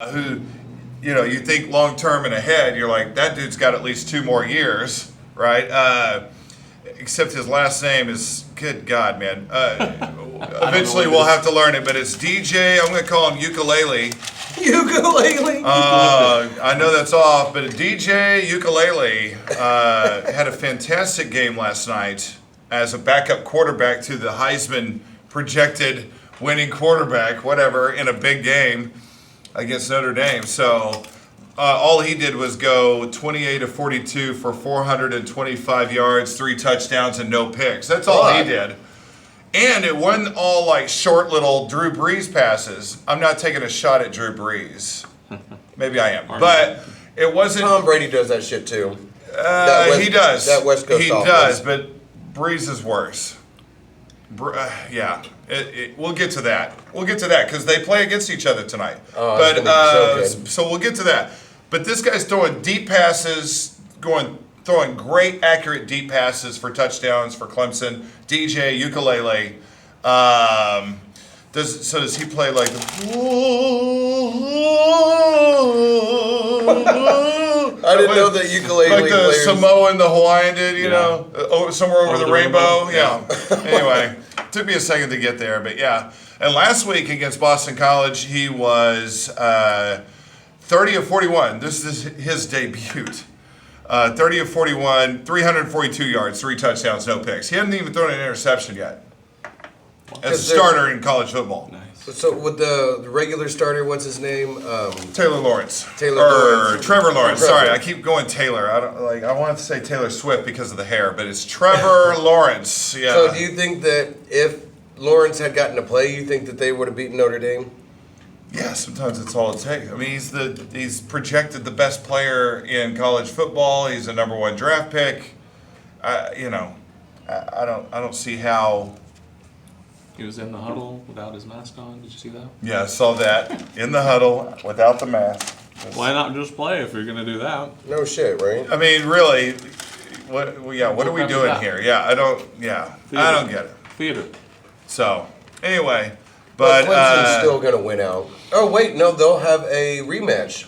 who, you think long term and ahead. You're like, that dude's got at least 2 more years, right? Except his last name is, good God, man. Eventually we'll have to learn it, but it's DJ. I'm going to call him Ukulele. Ukulele. I know that's off, but DJ Ukulele had a fantastic game last night as a backup quarterback to the Heisman projected winning quarterback, whatever, in a big game against Notre Dame. So all he did was go 28 of 42 for 425 yards, 3 touchdowns, and no picks. That's all he did. And it wasn't all like short little Drew Brees passes. I'm not taking a shot at Drew Brees. Maybe I am. But it wasn't. Tom Brady does that shit too. He does. That West Coast He offense. does, but Brees is worse. Yeah. We'll get to that. We'll get to that because they play against each other tonight. So we'll get to that. But this guy's throwing deep passes, throwing great, accurate deep passes for touchdowns for Clemson. DJ Ukulele. Does he play like the? I didn't know that ukulele like the players. Samoan, the Hawaiian did, somewhere over the rainbow. Yeah. Anyway, took me a second to get there, but yeah. And last week against Boston College, he was 30 of 41. This is his debut. 30 of 41, 342 yards, 3 touchdowns, no picks. He hadn't even thrown an interception yet as a starter in college football. Nice. So with the regular starter, what's his name? Taylor Lawrence. Lawrence. Trevor Lawrence. Sorry, I keep going Taylor. I wanted to say Taylor Swift because of the hair, but it's Trevor Lawrence. Yeah. So do you think that if Lawrence had gotten to play, you think that they would have beaten Notre Dame? Yeah, sometimes it's all it takes. I mean, he's projected the best player in college football. He's a number 1 draft pick. I don't see how. He was in the huddle without his mask on. Did you see that? Yeah, I saw that in the huddle without the mask. Why not just play if you're going to do that? No shit, right? I mean, really, what are we doing here? Yeah, I don't get it. Theater. So, anyway, but Clemson's still going to win out. Oh, wait, no, they'll have a rematch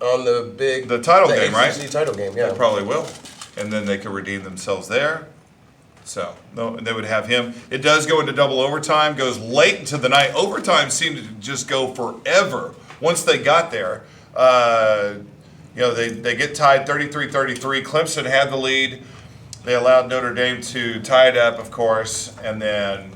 on the title game, right? ACC title game, yeah. They probably will. And then they could redeem themselves there. So, they would have him. It does go into double overtime, goes late into the night. Overtime seemed to just go forever once they got there. They get tied 33-33. Clemson had the lead. They allowed Notre Dame to tie it up, of course, and then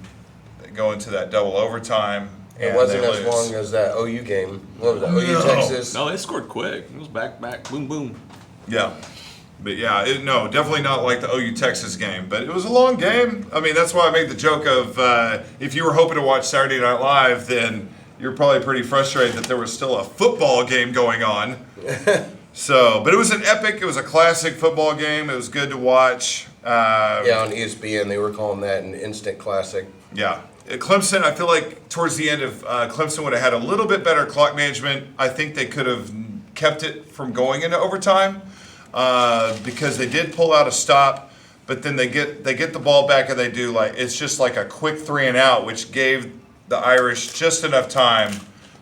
they go into that double overtime. It wasn't as long as that OU game. What was that? OU Texas? No, they scored quick. It was back, boom, boom. Yeah. But yeah, definitely not like the OU Texas game. But it was a long game. I mean, that's why I made the joke of if you were hoping to watch Saturday Night Live, then you're probably pretty frustrated that there was still a football game going on. But it was it was a classic football game. It was good to watch. On ESPN, they were calling that an instant classic. Yeah. Clemson, I feel like towards the end of Clemson would have had a little bit better clock management. I think they could have kept it from going into overtime because they did pull out a stop, but then they get the ball back and they do it's just like a quick 3 and out, which gave the Irish just enough time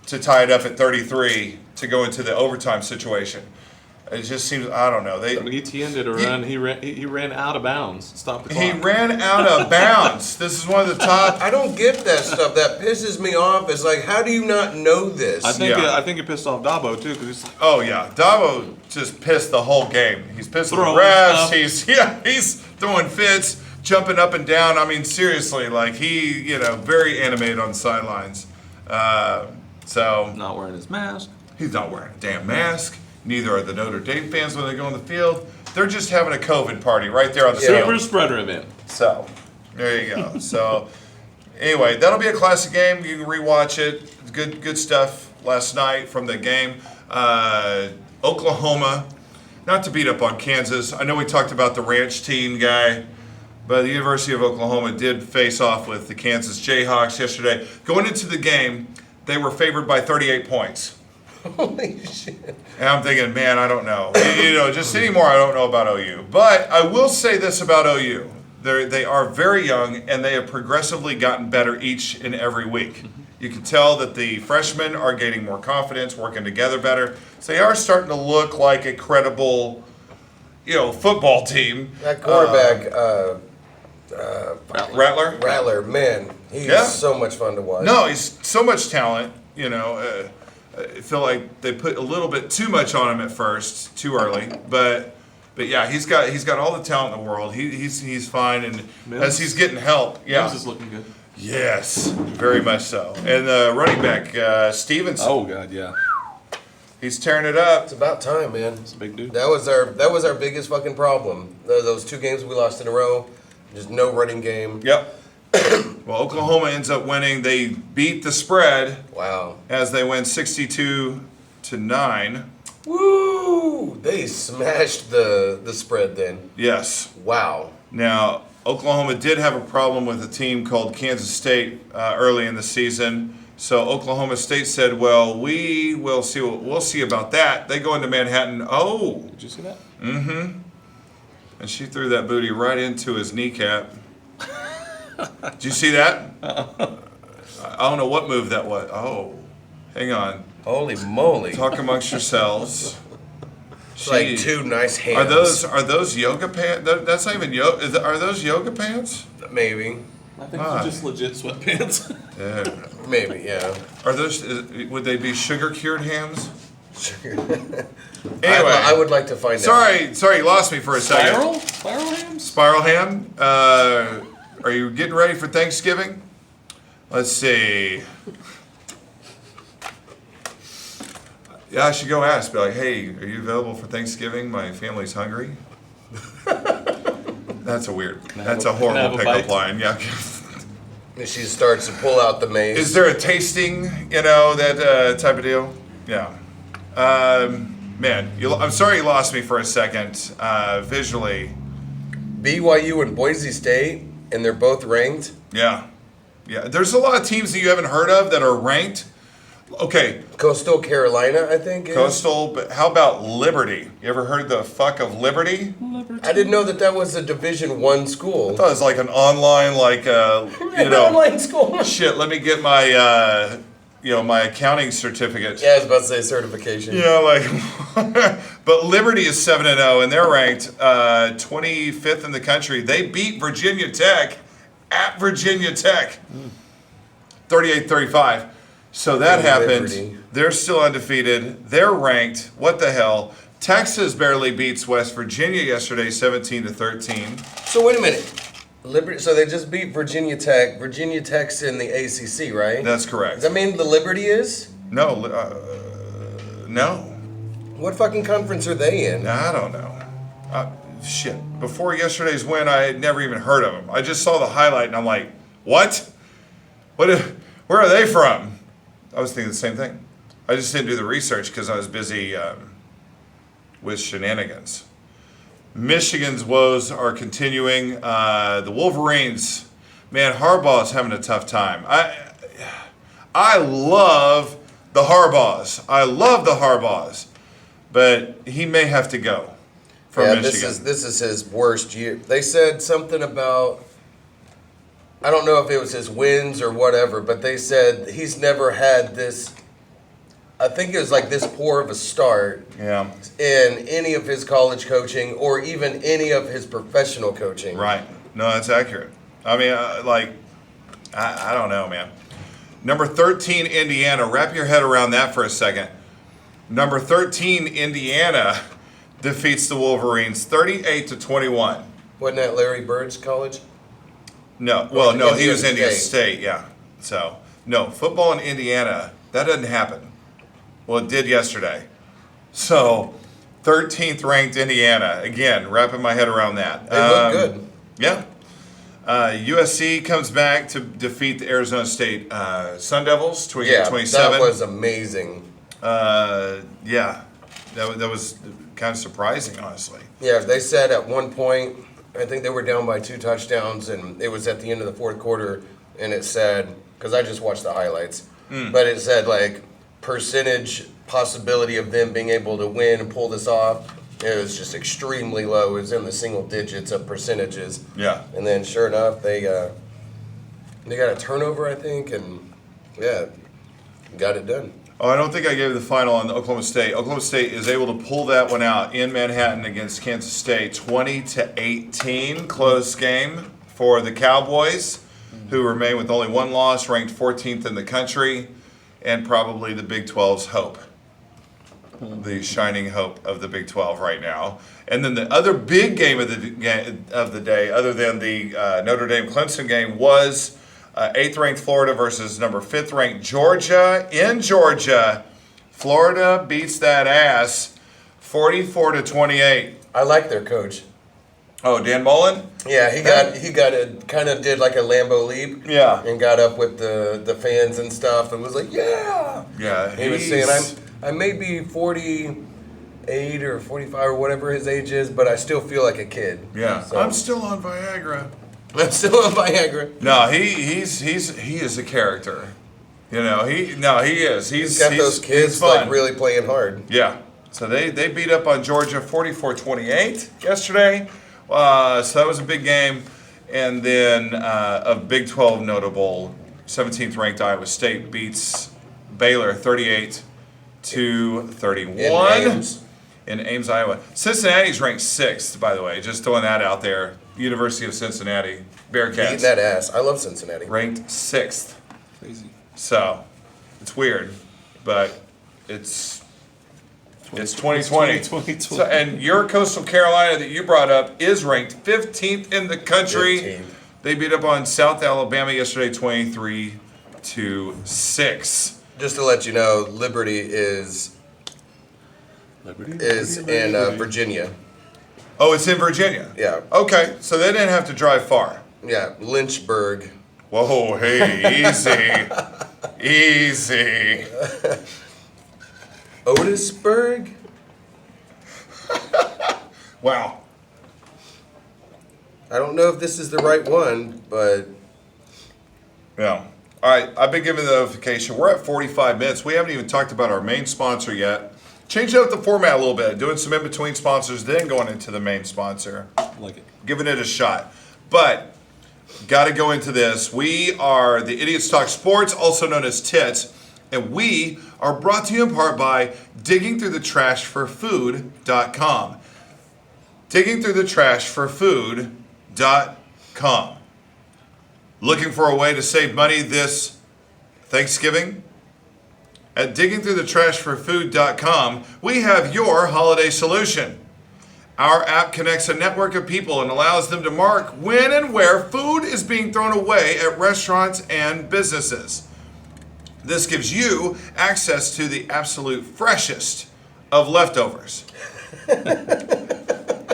to tie it up at 33 to go into the overtime situation. It just seems, I don't know. ETN did a run. He ran out of bounds. Stopped the clock. He ran out of bounds. This is one of the top. I don't get that stuff. That pisses me off. It's like, how do you not know this? I think it pissed off Dabo too, because he's like, oh yeah, Dabo just pissed the whole game. He's pissed the Throwing refs. He's throwing fits, jumping up and down. I mean, seriously, very animated on the sidelines. not wearing his mask. He's not wearing a damn mask. Neither are the Notre Dame fans when they go on the field. They're just having a COVID party right there on the field. Super spreader event. So, there you go. So, anyway, that'll be a classic game. You can rewatch it. Good stuff last night from the game. Oklahoma, not to beat up on Kansas. I know we talked about the ranch team guy, but the University of Oklahoma did face off with the Kansas Jayhawks yesterday. Going into the game, they were favored by 38 points. Holy shit. And I'm thinking, man, I don't know. Just anymore, I don't know about OU. But I will say this about OU. They are very young, and they have progressively gotten better each and every week. You can tell that the freshmen are gaining more confidence, working together better. So they are starting to look like a credible, football team. That quarterback, Rattler. man, he's so much fun to watch. No, he's so much talent. I feel like they put a little bit too much on him at first, too early. But yeah, he's got all the talent in the world. He's fine, and as he's getting help, Mims is looking good. Yes, very much so. And the running back Stevenson. Oh God, yeah. He's tearing it up. It's about time, man. It's a big dude. That was our biggest fucking problem. Those 2 games we lost in a row, just no running game. Yep. Well, Oklahoma ends up winning. They beat the spread. Wow. As they win 62-9. Woo! They smashed the spread then. Yes. Wow. Now, Oklahoma did have a problem with a team called Kansas State early in the season. So Oklahoma State said, "Well, we'll see about that." They go into Manhattan. Oh. Did you see that? Mm-hmm. And she threw that booty right into his kneecap. Did you see that? I don't know what move that was. Oh, hang on. Holy moly! Talk amongst yourselves. It's like 2 nice hands. Are those yoga pants? That's not even yoga. Are those yoga pants? Maybe. I think they're just legit sweatpants. Yeah. Maybe, yeah. Are those? Would they be sugar cured hands? Anyway, Anyway, I would like to find out. Sorry, you lost me for a second. Spiral hams? Spiral ham. Are you getting ready for Thanksgiving? Let's see. Yeah, I should go ask. Be like, hey, are you available for Thanksgiving? My family's hungry. That's a horrible pickup line. Yeah. And she starts to pull out the mace. Is there a tasting? That type of deal. Yeah. Man, I'm sorry you lost me for a second. Visually. BYU and Boise State, and they're both ranked. Yeah. There's a lot of teams that you haven't heard of that are ranked. Okay. Coastal Carolina, I think. Coastal, but how about Liberty? You ever heard the fuck of Liberty? I didn't know that was a Division I school. I thought it was like an online, An online school. Shit, let me get my, my accounting certificate. Yeah, I was about to say certification. But Liberty is 7-0, and they're ranked 25th in the country. They beat Virginia Tech at Virginia Tech, 38-35. So that happened. Liberty. They're still undefeated. They're ranked. What the hell? Texas barely beats West Virginia yesterday, 17-13. So wait a minute. Liberty. So they just beat Virginia Tech. Virginia Tech's in the ACC, right? That's correct. Does that mean the Liberty is? No. No. What fucking conference are they in? I don't know. Shit. Before yesterday's win, I had never even heard of them. I just saw the highlight, and I'm like, what? Where are they from? I was thinking the same thing. I just didn't do the research because I was busy with shenanigans. Michigan's woes are continuing. The Wolverines, man, Harbaugh's having a tough time. I love the Harbaughs. But he may have to go from Michigan. This is his worst year. They said something about, I don't know if it was his wins or whatever, but they said he's never had this, I think it was like this poor of a start Yeah. in any of his college coaching or even any of his professional coaching. Right. No, that's accurate. I mean, I don't know, man. Number 13, Indiana. Wrap your head around that for a second. Number 13, Indiana defeats the Wolverines 38-21. Wasn't that Larry Bird's college? No, well, no, he was Indiana Indiana State, yeah. So, no, football in Indiana, that doesn't happen. Well, it did yesterday. So, 13th ranked Indiana. Again, wrapping my head around that. They look good. Yeah. USC comes back to defeat the Arizona State Sun Devils, 28-27. That was amazing. Yeah, that was kind of surprising, honestly. Yeah, they said at one point, I think they were down by 2 touchdowns, and it was at the end of the fourth quarter, and it said, because I just watched the highlights, but it said, like, percentage possibility of them being able to win and pull this off. It was just extremely low. It was in the single digits of percentages. Yeah. And then, sure enough, they got a turnover, I think, and Yeah, got it done. Oh, I don't think I gave the final on Oklahoma State. Oklahoma State is able to pull that one out in Manhattan against Kansas State, 20-18, close game for the Cowboys, who remain with only one loss, ranked 14th in the country, and probably the Big 12's hope, the shining hope of the Big 12 right now. And then the other big game of the day, other than the Notre Dame Clemson game, was 8th ranked Florida versus number 5th ranked Georgia in Georgia. Florida beats that ass 44-28. I like their coach. Oh, Dan Mullen? Yeah, he kind of did like a Lambo leap. Yeah. And got up with the fans and stuff and was like, yeah. Yeah. He was saying, I may be 48 or 45 or whatever his age is, but I still feel like a kid. Yeah. So, I'm still on Viagra. I'm still on Viagra. No, he is a character. You know, he is. He's got those kids like really playing hard. Yeah. So they beat up on Georgia 44-28 yesterday. So that was a big game. And then a Big 12 notable, 17th ranked Iowa State beats Baylor 38-31 in Ames, Iowa. Cincinnati's ranked 6th, by the way. Just throwing that out there. University of Cincinnati Bearcats. Beating that ass. I love Cincinnati. Ranked 6th. Crazy. So it's weird, but it's 2020. 2020. So, and your Coastal Carolina that you brought up is ranked 15th in the country. 15th. They beat up on South Alabama yesterday, 23-6. Just to let you know, Liberty is in Virginia. Oh, it's in Virginia. Yeah. Okay, so they didn't have to drive far. Yeah, Lynchburg. Whoa, hey, easy, easy. Otisburg? Wow. I don't know if this is the right one, but Yeah. All right, I've been given the notification. We're at 45 minutes. We haven't even talked about our main sponsor yet. Changed out the format a little bit, doing some in-between sponsors, then going into the main sponsor. Like it. Giving it a shot. But, got to go into this. We are the Idiots Talk Sports, also known as TITS, and we are brought to you in part by diggingthroughthetrashforfood.com. diggingthroughthetrashforfood.com. Looking for a way to save money this Thanksgiving? At diggingthroughthetrashforfood.com, we have your holiday solution. Our app connects a network of people and allows them to mark when and where food is being thrown away at restaurants and businesses. This gives you access to the absolute freshest of leftovers.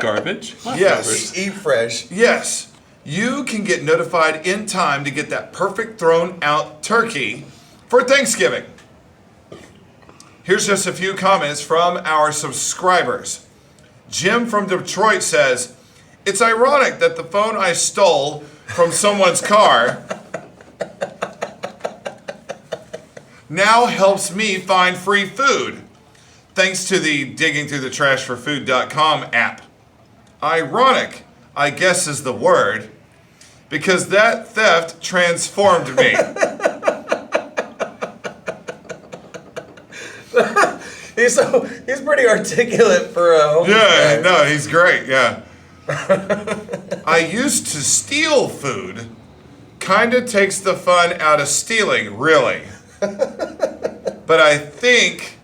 Garbage? Yes. eat fresh. Yes, you can get notified in time to get that perfect thrown out turkey for Thanksgiving. Here's just a few comments from our subscribers. Jim from Detroit says, "It's ironic that the phone I stole from someone's car now helps me find free food, thanks to the diggingthroughthetrashforfood.com app. Ironic, I guess is the word, because that theft transformed me." He's pretty articulate for a homeless Yeah, guy. no, he's great, yeah. "I used to steal food. Kinda takes the fun out of stealing, really. But I think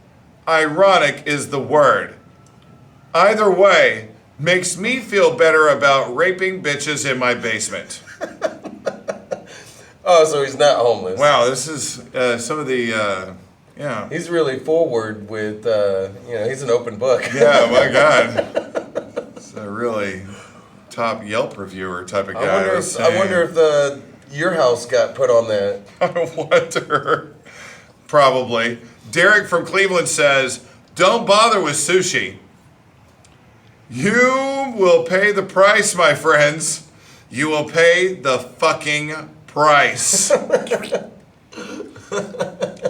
ironic is the word. Either way, makes me feel better about raping bitches in my basement." Oh, so he's not homeless. Wow, this is some of the, yeah. He's really forward with, he's an open book. Yeah, my God. It's a really top Yelp reviewer type of guy. I wonder if your house got put on that. I wonder. Probably. Derek from Cleveland says, "Don't bother with sushi. You will pay the price, my friends. You will pay the fucking price."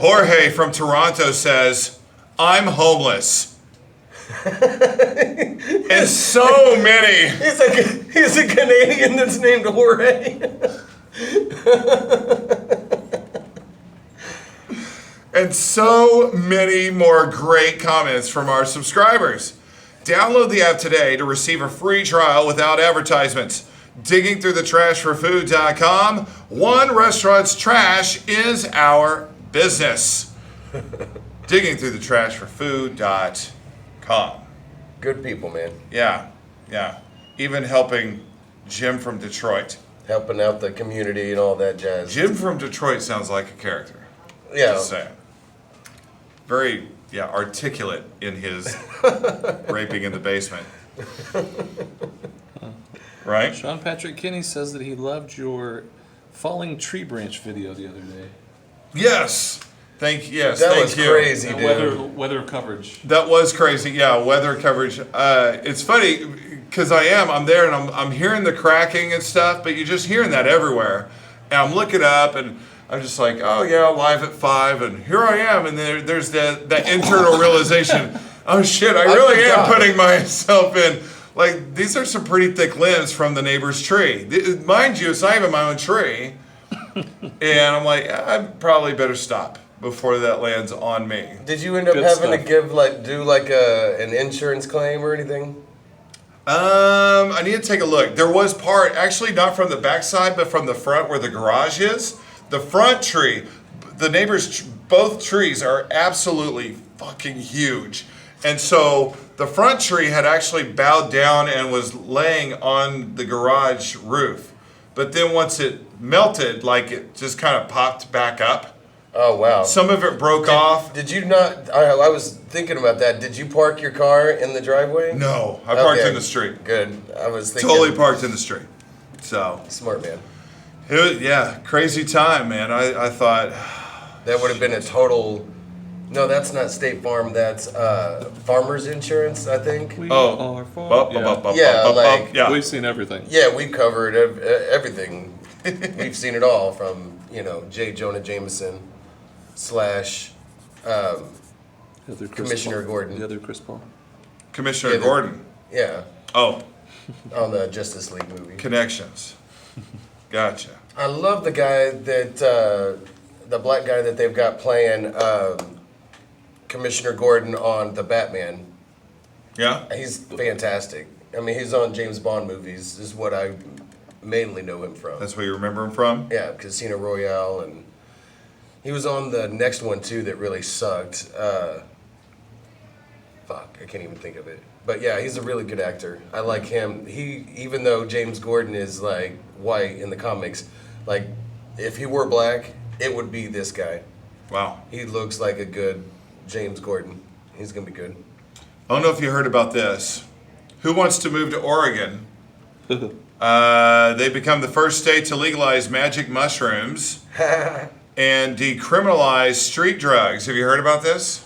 Jorge from Toronto says, "I'm homeless." And so many. He's a Canadian that's named Jorge. And so many more great comments from our subscribers. Download the app today to receive a free trial without advertisements. Digging through the trash for food.com. One restaurant's trash is our business. Digging through the trash for food.com. Good people, man. Yeah. Even helping Jim from Detroit. Helping out the community and all that jazz. Jim from Detroit sounds like a character. Yeah. Just saying. Very, articulate in his raping in the basement. Right? Sean Patrick Kinney says that he loved your falling tree branch video the other day. Yes. Thank you. That was crazy, And dude. weather coverage. That was crazy. Yeah, weather coverage. It's funny because I'm there and I'm hearing the cracking and stuff, but you're just hearing that everywhere. And I'm looking up and I'm just like, oh yeah, live at 5, and here I am, and there's that internal realization, oh shit, I really am putting myself in. Like, these are some pretty thick limbs from the neighbor's tree. Mind you, it's not even my own tree. And I'm like, I probably better stop before that lands on me. Did you end up Good having stuff. to do an insurance claim or anything? I need to take a look. There was part, actually not from the backside, but from the front where the garage is. The front tree, the neighbors, both trees are absolutely fucking huge. And so the front tree had actually bowed down and was laying on the garage roof. But then once it melted, like it just kind of popped back up. Oh, wow. Some of it broke off. Did you not? I was thinking about that. Did you park your car in the driveway? No, I parked Okay. in the street. Good. I was thinking. Totally parked in the street. So, Smart man. it was, crazy time, man. I thought, That would have been a total. No, that's not State Farm. That's Farmers Insurance, I think. We oh, are for bup, yeah. bup, bup, Yeah, bup, bup, like- bup. Yeah. We've seen everything. Yeah, we've covered everything. We've seen it all from J. Jonah Jameson / The other Chris Commissioner Paul. Gordon. The other Chris Paul. Commissioner Yeah, the- Gordon. Yeah, Oh, on the Justice League movie. connections. Gotcha. I love the guy that the black guy that they've got playing Commissioner Gordon on the Batman. Yeah? He's fantastic. I mean, he's on James Bond movies. Is what I mainly know him from. That's where you remember him from? Yeah, Casino Royale, and he was on the next one too that really sucked. Fuck, I can't even think of it. But yeah, he's a really good actor. I like him. Even though James Gordon is like white in the comics, like if he were black, it would be this guy. Wow. He looks like a good James Gordon. He's gonna be good. I don't know if you heard about this. Who wants to move to Oregon? They become the first state to legalize magic mushrooms and decriminalize street drugs. Have you heard about this?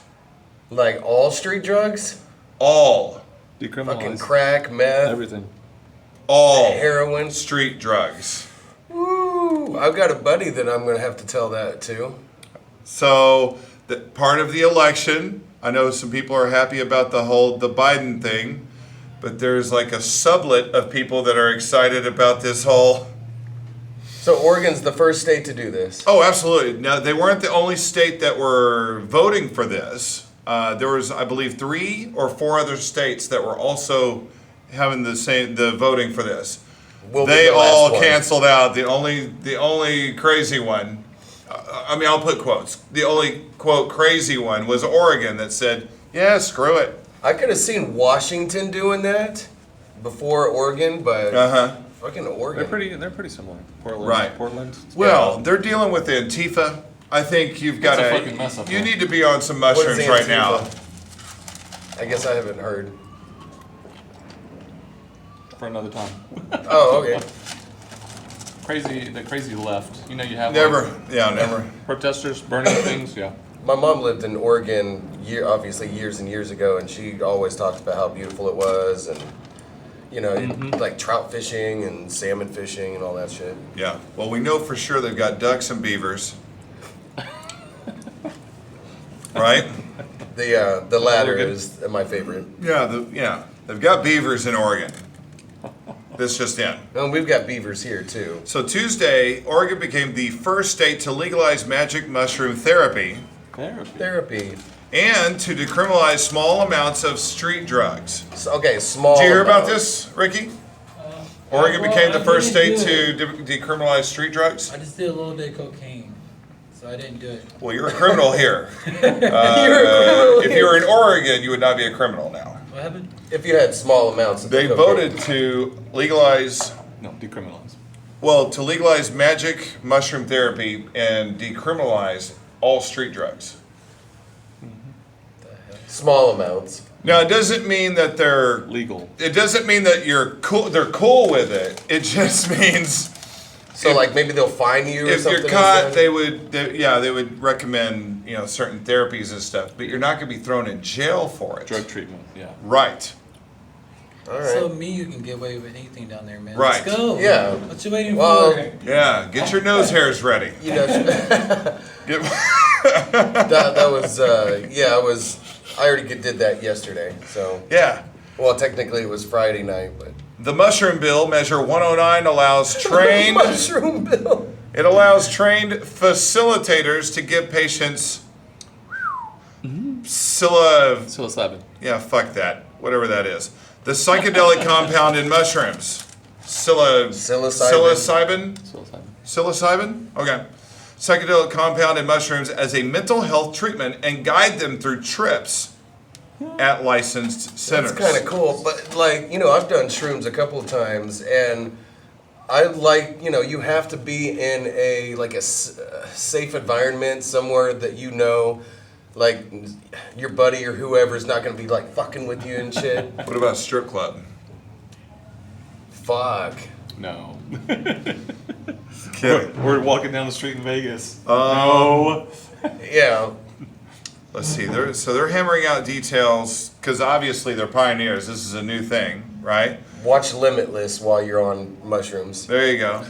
Like all street drugs, All fucking Decriminalize crack, meth, everything. heroin. street drugs. Woo! I've got a buddy that I'm gonna have to tell that to. So, part of the election, I know some people are happy about the Biden thing, but there's like a sublet of people that are excited about this whole. So Oregon's the first state to do this. Oh, absolutely. Now, they weren't the only state that were voting for this. There was, I believe, 3 or 4 other states that were also having the voting for this. We'll be They the last all one. canceled out. The only crazy one, I'll put quotes. The only, quote, crazy one was Oregon that said, yeah, screw it. I could have seen Washington doing that before Oregon, but fucking Oregon. They're pretty similar. Portland. Right. Portland. Well, they're dealing with Antifa. I think you've got It's a fucking mess up to. You there. need to be on some What is mushrooms right now. Antifa? I guess I haven't heard. For another time. Oh, okay. The crazy left. You have Never. Yeah, never. protesters burning things. Yeah. My mom lived in Oregon, obviously years and years ago, and she always talked about how beautiful it was, and like trout fishing and salmon fishing and all that shit. Yeah. Well, we know for sure they've got ducks and beavers. Right? The latter Oregon. is my favorite. Yeah. They've got beavers in Oregon. This just in. And we've got beavers here too. So Tuesday, Oregon became the first state to legalize magic mushroom therapy Therapy. And to decriminalize small amounts of street drugs. Okay, small. Did you hear about amounts. this, Ricky? Oregon became the first state to decriminalize street drugs? I just did a little bit of cocaine, so I didn't do it. Well, you're a criminal here. You're a criminal If you were in Oregon, you would not be a criminal now. What happened? If you had small amounts of They cocaine. voted to legalize, No, decriminalize. well, to legalize magic mushroom therapy and decriminalize all street drugs. Small amounts. Now, it doesn't mean that they're Legal. It doesn't mean that you're cool. They're cool with it. It just means So like maybe they'll fine you or if something. you're caught, instead? they would recommend certain therapies and stuff. But you're not going to be thrown in jail for it. Drug treatment, yeah. Right. All right. So me, you can get away with anything down there, man. Right. Let's go. Yeah. What you waiting Well- for? Yeah. Get your nose hairs ready. You know, Get- that was I already did that yesterday. So yeah. well, technically it was Friday night, but The mushroom bill, Measure 109, allows trained. mushroom bill. It allows trained facilitators to give patients Psilocybin. Yeah, fuck that. Whatever that is. The psychedelic compound in mushrooms. Psilocybin? Psilocybin. Psilocybin? Okay. Psychedelic compound in mushrooms as a mental health treatment and guide them through trips at licensed centers. That's kind of cool, but like I've done shrooms a couple of times, and I like you have to be in a safe environment somewhere that like your buddy or whoever's not gonna be like fucking with you and shit. What about strip club? Fuck. No. Kidding. We're walking down the street in Vegas. No. Yeah. Let's see. They're hammering out details because obviously they're pioneers. This is a new thing, right? Watch Limitless while you're on mushrooms. There you go.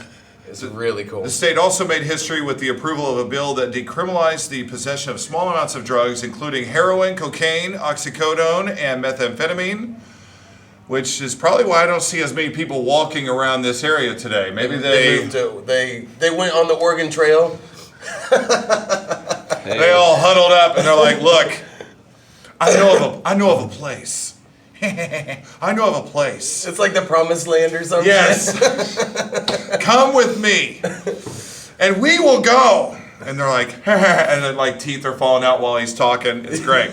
It's really cool. The state also made history with the approval of a bill that decriminalized the possession of small amounts of drugs, including heroin, cocaine, oxycodone, and methamphetamine, which is probably why I don't see as many people walking around this area today. Maybe they went on the Oregon Trail. they all huddled up and they're like, "Look, I know of a place. I know of a place. It's like the Promised Land or something. Yes, come with me, and we will go." And they're like, and then like teeth are falling out while he's talking. It's great.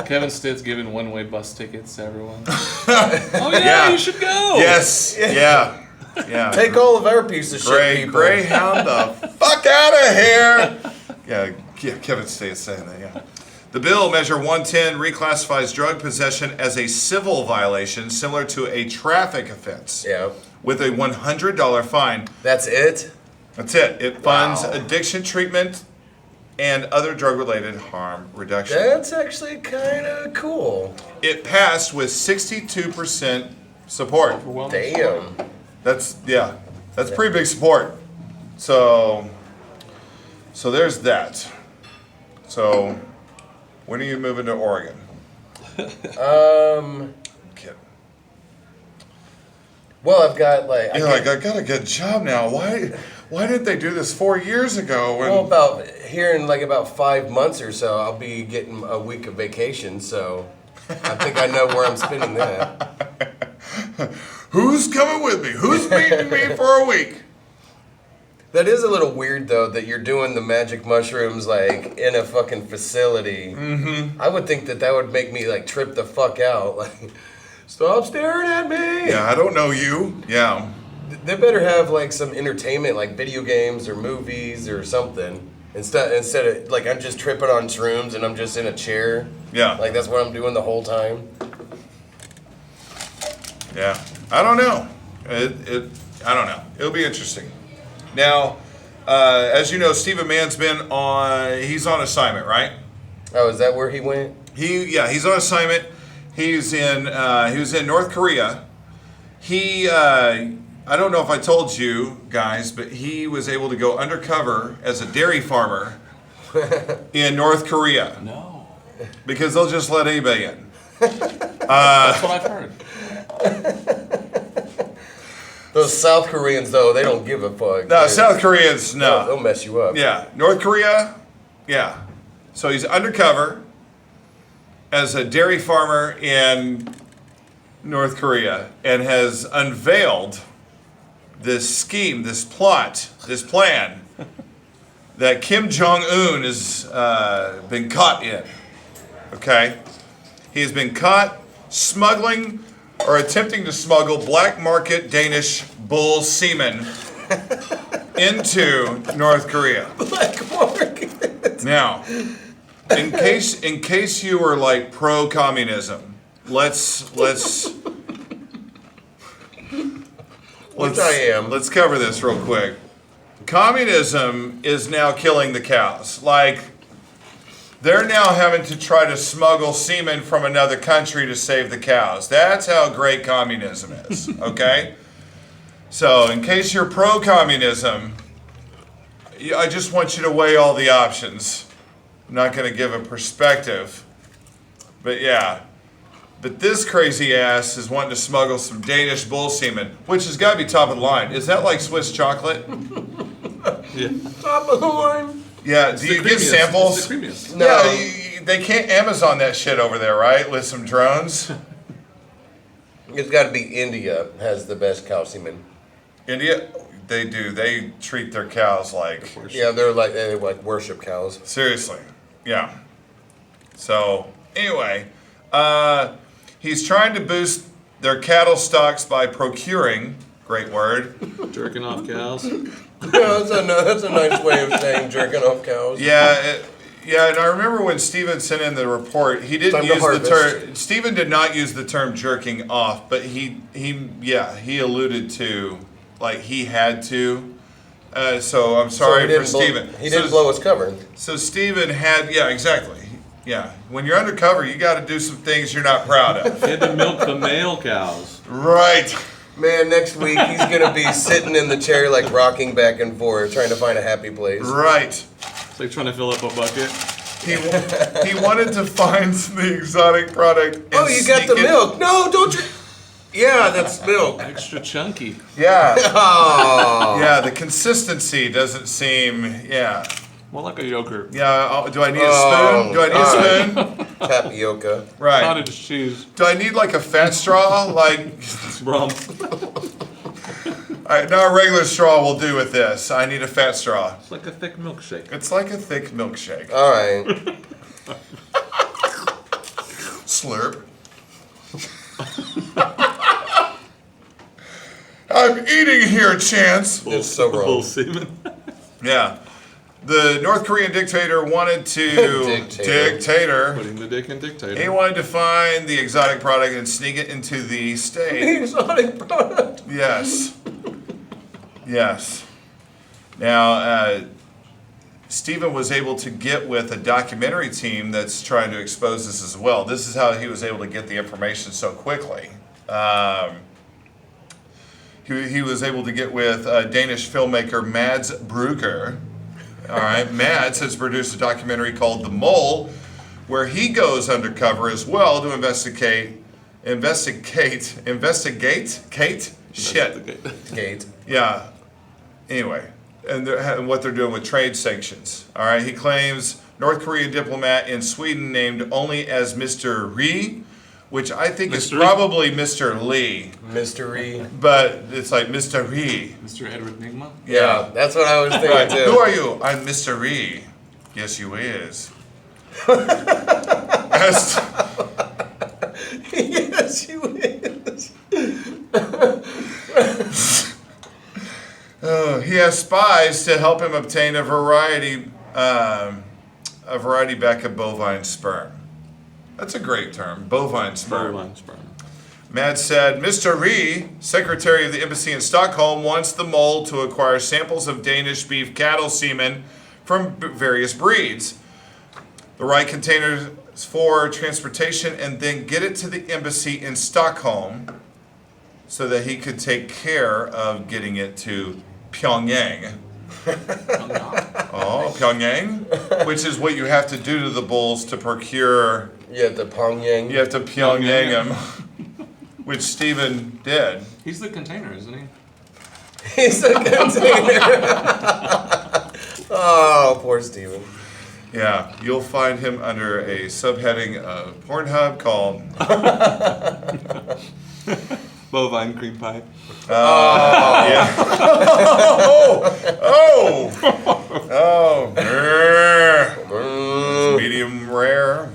Kevin Stitt's giving one-way bus tickets to everyone. Oh yeah, Yeah. you should go. Yes, yeah. Take all of our piece of shit people. Greyhound the fuck out of here. Yeah, Kevin State saying that, yeah. The bill, Measure 110, reclassifies drug possession as a civil violation similar to a traffic offense. Yeah. With a $100 fine. That's it? That's it. It funds Wow. addiction treatment and other drug-related harm reduction. That's actually kind of cool. It passed with 62% support. Overwhelming Damn. That's pretty big support. So there's that. So when are you moving to Oregon? Kid. Well, I've got like. You're like, I got a good job now. Why didn't they do this 4 years ago? When, Well, about here in like about 5 months or so, I'll be getting a week of vacation. So I think I know where I'm spending that. Who's coming with me? Who's meeting me for a week? That is a little weird though that you're doing the magic mushrooms like in a fucking facility. Mm-hmm. I would think that would make me like trip the fuck out. Like, stop staring at me. Yeah, I don't know you. Yeah. They better have like some entertainment, like video games or movies or something. Instead of like I'm just tripping on shrooms and I'm just in a chair. Yeah. Like that's what I'm doing the whole time. Yeah. I don't know. I don't know. It'll be interesting. Now, as you know, Stephen Mann's he's on assignment, right? Oh, is that where he went? He's on assignment. He was in North Korea. I don't know if I told you guys, but he was able to go undercover as a dairy farmer in North Korea No. because they'll just let anybody in. That's what I've heard. Those South Koreans though, they don't give a fuck. No, South Koreans, no. They'll mess you up. Yeah, North Korea, Yeah. So he's undercover as a dairy farmer in North Korea and has unveiled this scheme, this plot, this plan that Kim Jong-un has been caught in. Okay? He has been caught smuggling or attempting to smuggle black market Danish Bull Semen into North Korea. Black market. Now, in case you were like pro-communism, let's Which I am. Let's cover this real quick. Communism is now killing the cows. Like, they're now having to try to smuggle semen from another country to save the cows. That's how great communism is, okay? So, in case you're pro-communism, I just want you to weigh all the options. I'm not going to give a perspective, but yeah. But this crazy ass is wanting to smuggle some Danish bull semen, which has got to be top of the line. Is that like Swiss chocolate? Yeah. Top of the line. Yeah, do you get samples? It's the creamiest. No. Yeah, they can't Amazon that shit over there, right? With some drones. It's got to be India has the best cow semen. India, they do. They treat their cows like, Yeah, they like worship cows. seriously. Yeah. So, anyway, he's trying to boost their cattle stocks by procuring, great word. Jerking off cows. Yeah, that's a nice way of saying jerking off cows. Yeah, yeah, and I remember when Steven sent in the report, he didn't Time to use the harvest. term. Steven did not use the term jerking off, but he alluded to like he had to. So I'm sorry for Steven. He didn't blow his cover. So Steven had, yeah, exactly. Yeah, when you're undercover, you got to do some things you're not proud of. He had to milk the male cows. Right. Man, next week he's gonna be sitting in the chair like rocking back and forth, trying to find a happy place. Right. It's like trying to fill up a bucket. He wanted to find the exotic product. And Oh, you got the sneak it- milk? No, don't you? Yeah, that's milk. Extra chunky. Yeah. Oh. Yeah, the consistency doesn't seem, yeah. More like a yogurt. Yeah, do I need a spoon? Do I need a spoon? Tapioca. Right. Cottage cheese. Do I need like a fat straw? Like, Rum. all right, no, a regular straw will do with this. I need a fat straw. It's like a thick milkshake. It's like a thick milkshake. All right. Slurp. I'm eating here, Chance. It's so wrong. Bull semen. Yeah. The North Korean dictator wanted to... Dictator. Putting the dick in He dictator. wanted to find the exotic product and sneak it into the state. Exotic product. Yes. Yes. Now, Stephen was able to get with a documentary team that's trying to expose this as well. This is how he was able to get the information so quickly. He was able to get with Danish filmmaker Mads Brugger. All right, Mads has produced a documentary called The Mole, where he goes undercover as well to investigate. Shit. Gate. Yeah. Anyway, and what they're doing with trade sanctions. All right. He claims North Korean diplomat in Sweden named only as Mr. Ri, which I think is Mr. probably Mr. Lee, Mystery. but it's like Mr. Ri. Mr. Edward Nigma. Yeah, that's what I was thinking Right. too. Who are you? I'm Mr. Ri. Yes, you is. As- Yes, you is. He has spies to help him obtain a variety back of bovine sperm. That's a great term, bovine sperm. Bovine sperm. Mads said, Mr. Ri, secretary of the embassy in Stockholm, wants the mole to acquire samples of Danish beef cattle semen from various breeds, the right containers for transportation, and then get it to the embassy in Stockholm so that he could take care of getting it to Pyongyang. Oh, Pyongyang? Which is what you have to do to the bulls to procure. Yeah, the Pyongyang. You have to Pyongyang them, which Stephen did. He's the container, isn't he? He's a container. Oh, poor Steven. Yeah, you'll find him under a subheading of Pornhub called Bovine cream pie. yeah. It's medium rare.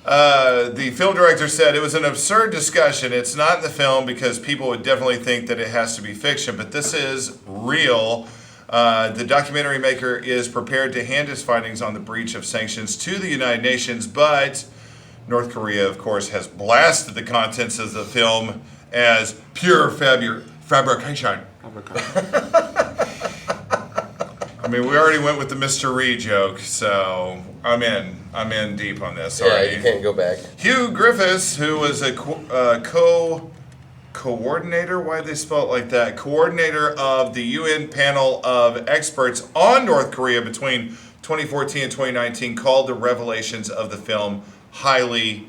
The film director said it was an absurd discussion. It's not in the film because people would definitely think that it has to be fiction, but this is real. The documentary maker is prepared to hand his findings on the breach of sanctions to the United Nations, but North Korea, of course, has blasted the contents of the film as pure fabrication. I mean, we already went with the Mr. Reed joke, so I'm in deep on this. Yeah, already. you can't go back. Hugh Griffiths, who was a coordinator, why did they spell it like that? Coordinator of the UN panel of experts on North Korea between 2014 and 2019, called the revelations of the film highly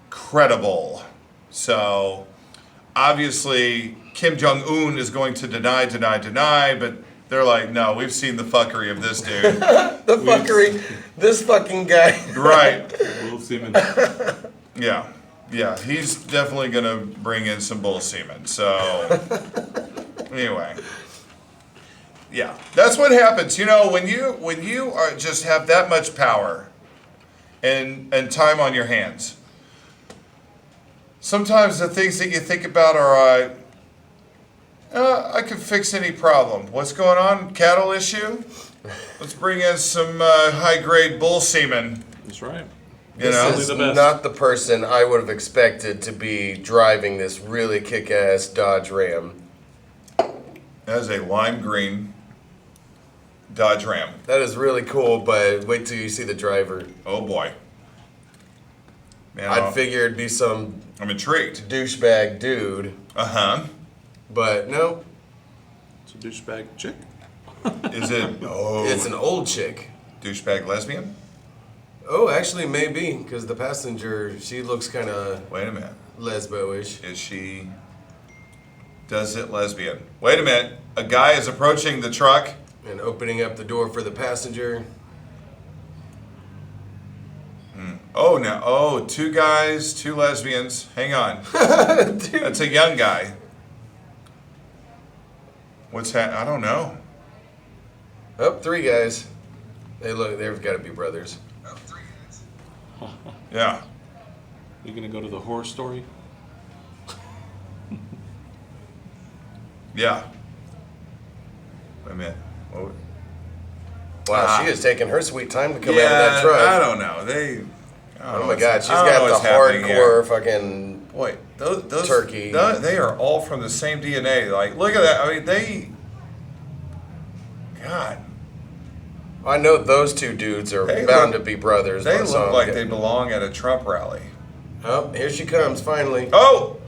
credible. So, obviously, Kim Jong-un is going to deny, but they're like, no, we've seen the fuckery of this dude. The fuckery. This fucking guy. Right. Bull Semen. Yeah. Yeah, he's definitely going to bring in some bull semen. So, anyway. Yeah, that's what happens. You know, when you are just have that much power and time on your hands, sometimes the things that you think about are, I can fix any problem. What's going on? Cattle issue? Let's bring in some high-grade bull semen. That's right. You know? This is the best. not the person I would have expected to be driving this really kick-ass Dodge Ram. That is a lime green Dodge Ram. That is really cool, but wait till you see the driver. Oh boy. Man, I'd figure it'd be some I'm intrigued. douchebag dude, Uh-huh. but no, It's a douchebag chick. Is it it's an old chick. douchebag lesbian? Oh, actually, maybe, because the passenger, she looks kind of Wait a minute. lesbo-ish. Is she does it lesbian? Wait a minute. A guy is approaching the truck. And opening up the door for the passenger. Oh no. Oh, two guys, two lesbians. Hang on. That's a young guy. What's that? I don't know. Oh, three guys. They've got to be brothers. Yeah. You gonna go to the horror story? Yeah. Wait a minute. Oh, Wow, she is taking her sweet time to come out of that truck. I don't know. Oh my God, she's got the hardcore fucking. Boy, those turkey. They are all from the same DNA. Like, look at that. I mean, God, I know those two dudes are They bound look- to be brothers. they but look some- like they belong at a Trump rally. Oh, here she comes finally. Oh,